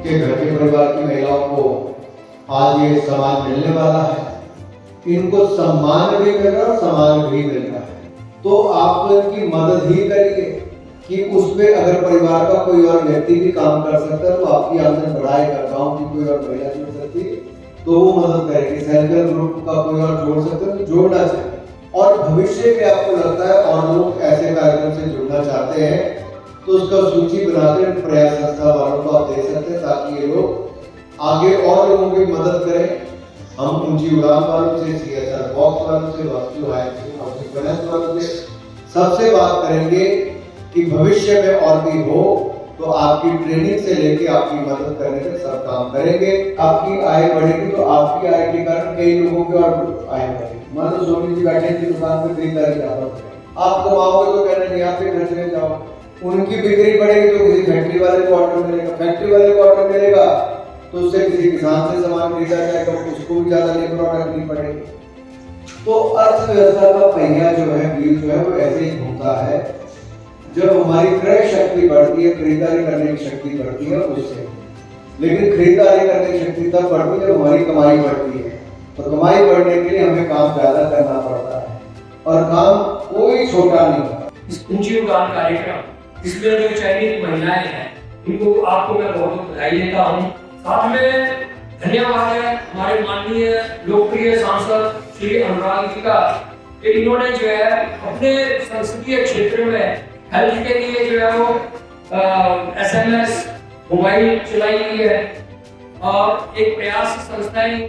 जिनके घर के परिवार की महिलाओं को आज ये सम्मान मिलने वाला है, इनको सम्मान भी मिल रहा है, सम्मान भी मिल रहा है। तो आप तो इनकी मदद ही करिए कि उस पे अगर परिवार का कोई और व्यक्ति भी काम कर सकता है तो आपकी आमदन बढ़ाएगा। गाँव की कोई और महिला जुड़ सकती है तो वो मदद करेगी। सेल्फ हेल्प ग्रुप का कोई और जोड़ सकते हैं तो जोड़ना चाहिए। और भविष्य में आपको लगता है और लोग ऐसे कार्यक्रम से जुड़ना चाहते हैं तो उसका सूची बनाकर प्रयास संस्था वालों को आप दे सकते हैं ताकि ये लोग आगे और लोगों की मदद करें। हम ऊंची उड़ान वालों से, CSR बॉक्स वालों से, वास्तु फाइनेंस वालों से सबसे बात करेंगे कि भविष्य में और भी हो तो आपकी ट्रेनिंग से लेके आपकी मदद करने तक सब काम करेंगे। आपकी आय बढ़ेगी तो आपकी आय के कारण कई लोगों की और आय बढ़ेगी। मान लो सोनी जी बैठे की दुकान पे खरीदारी ज्यादा, आप कमाओगे तो कहना नहीं, आप घर चले जाओ। उनकी बिक्री बढ़ेगी तो किसी फैक्ट्री वाले को ऑर्डर मिलेगा, फैक्ट्री वाले को ऑर्डर मिलेगा तो उससे किसी किसान से सामान खरीदा जाएगा, उसको भी ज्यादा लेबर ऑर्डर करनी पड़ेगी। तो अर्थव्यवस्था का पहिया जो है, व्हील जो है वो ऐसे ही घूमता है। जब हमारी क्रय शक्ति बढ़ती है, खरीदारी करने की शक्ति बढ़ती है उससे, लेकिन खरीदारी करने की शक्ति तब बढ़ती है जब हमारी कमाई बढ़ती है। तो कमाई बढ़ने के लिए हमें काम ज्यादा करना पड़ता है और काम कोई छोटा नहीं होता। इस ऊंची उड़ान कार्यक्रम, इसमें जो चयनित महिलाएं हैं इनको आपको मैं बहुत बहुत बधाई देता हूँ। साथ में धन्यवाद है हमारे माननीय लोकप्रिय सांसद श्री अनुराग जी का कि इन्होंने जो है अपने संसदीय क्षेत्र में हेल्थ के लिए जो है वो SMS मोबाइल चलाई हुई है और एक प्रयास संस्थाएं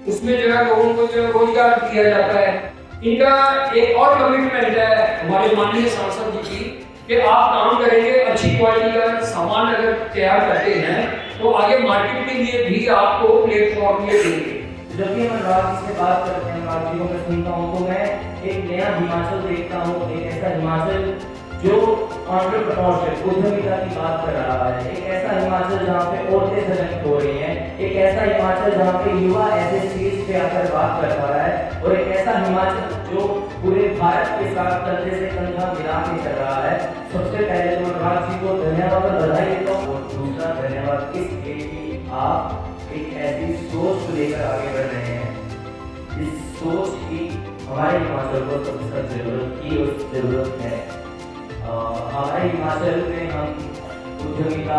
उसमें जो है लोगों को जो रोजगार दिया जाता है। इनका एक और कमिटमेंट है हमारे माननीय सांसद जी की कि आप काम करेंगे, अच्छी क्वालिटी का सामान अगर तैयार करते हैं तो आगे मार्केट के लिए भी आपको प्लेटफॉर्म ये देंगे। जब भी मैं राज जी से बात करते हैं, राज जी को मैं सुनता हूँ तो मैं एक नया हिमाचल देखता हूँ, एक ऐसा हिमाचल जो एंटरप्रेन्योरशिप, उद्यमिता की बात कर रहा है, एक ऐसा हिमाचल जहाँ पे औरतें सशक्त हो रही हैं, एक ऐसा हिमाचल जहाँ पे युवा ऐसे स्टेज पे आकर बात कर पा रहा है, और एक ऐसा हिमाचल जो पूरे भारत के साथ कंधे से कंधा मिला के चल रहा है। सबसे पहले तो मैं राज जी को धन्यवाद और बधाई देता हूँ, और दूसरा धन्यवाद इसलिए कि आप एक ऐसी सोच को लेकर आगे बढ़ रहे हैं। इस सोच की हमारे हिमाचल को सबसे जरूरत की और जरूरत है। हमारे हिमाचल में हम उद्यमिता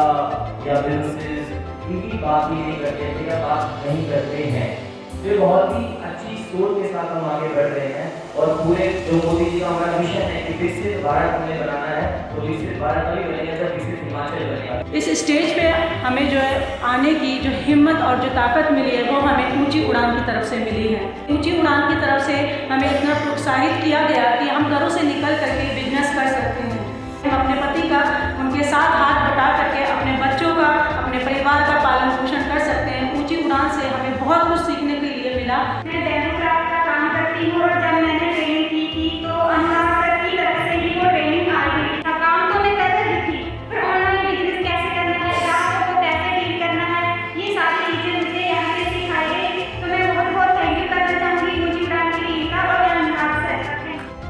या बिजनेस इनकी बात ही नहीं करते थे या बात नहीं करते हैं। तो बहुत ही अच्छी सोच के साथ हम आगे बढ़ रहे हैं और पूरे जो मोदी जी का हमारा मिशन है कि विकसित भारत हमें बनाना है, तो विकसित भारत तभी बनेगा जब विकसित हिमाचल बनेगा। इस स्टेज पे हमें जो है आने की जो हिम्मत और जो ताकत मिली है वो हमें ऊंची उड़ान की तरफ से मिली है। ऊंची उड़ान की तरफ से हमें इतना प्रोत्साहित किया गया कि हम घरों से निकल करके बिजनेस कर सकते हैं। हम अपने पति का उनके साथ हाथ बटा करके अपने बच्चों का, अपने परिवार का पालन पोषण कर सकते हैं। ऊंची उड़ान से हमें बहुत कुछ सीखने के लिए मिला। मैं डेमोक्राट का काम करती हूँ और जब मैंने ट्रेनिंग की थी तो अनुराग सर की तरफ से ही वो ट्रेनिंग आ गई। काम तो मैं कर रही थी पर ऑनलाइन बिजनेस कैसे करना है, ग्राहकों को कैसे डील करना है, ये सारी चीज़ें मुझे यहाँ से सिखाई गई। तो मैं बहुत बहुत थैंक यू करना चाहूँगी ऊंची उड़ान की टीम का और अनुराग सर का।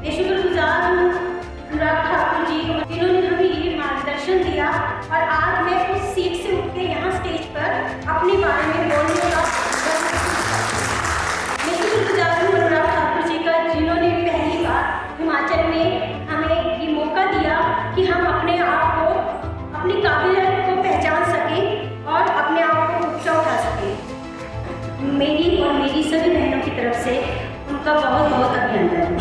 मैं शुक्रगुजार हूँ अनुराग ठाकुर जी को, जिन्होंने हमें ये मार्गदर्शन दिया और आज मैं उस सीट से उठ के यहाँ स्टेज पर अपने बारे में बोलने का मैं शुक्रगुजार हूँ अनुराग ठाकुर जी का, जिन्होंने पहली बार हिमाचल में हमें ये मौका दिया कि हम अपने आप को, अपनी काबिलियत को पहचान सकें और अपने आप को ऊंचा उठा सकें। मेरी और मेरी सभी बहनों की तरफ से उनका बहुत बहुत अभिनंदन।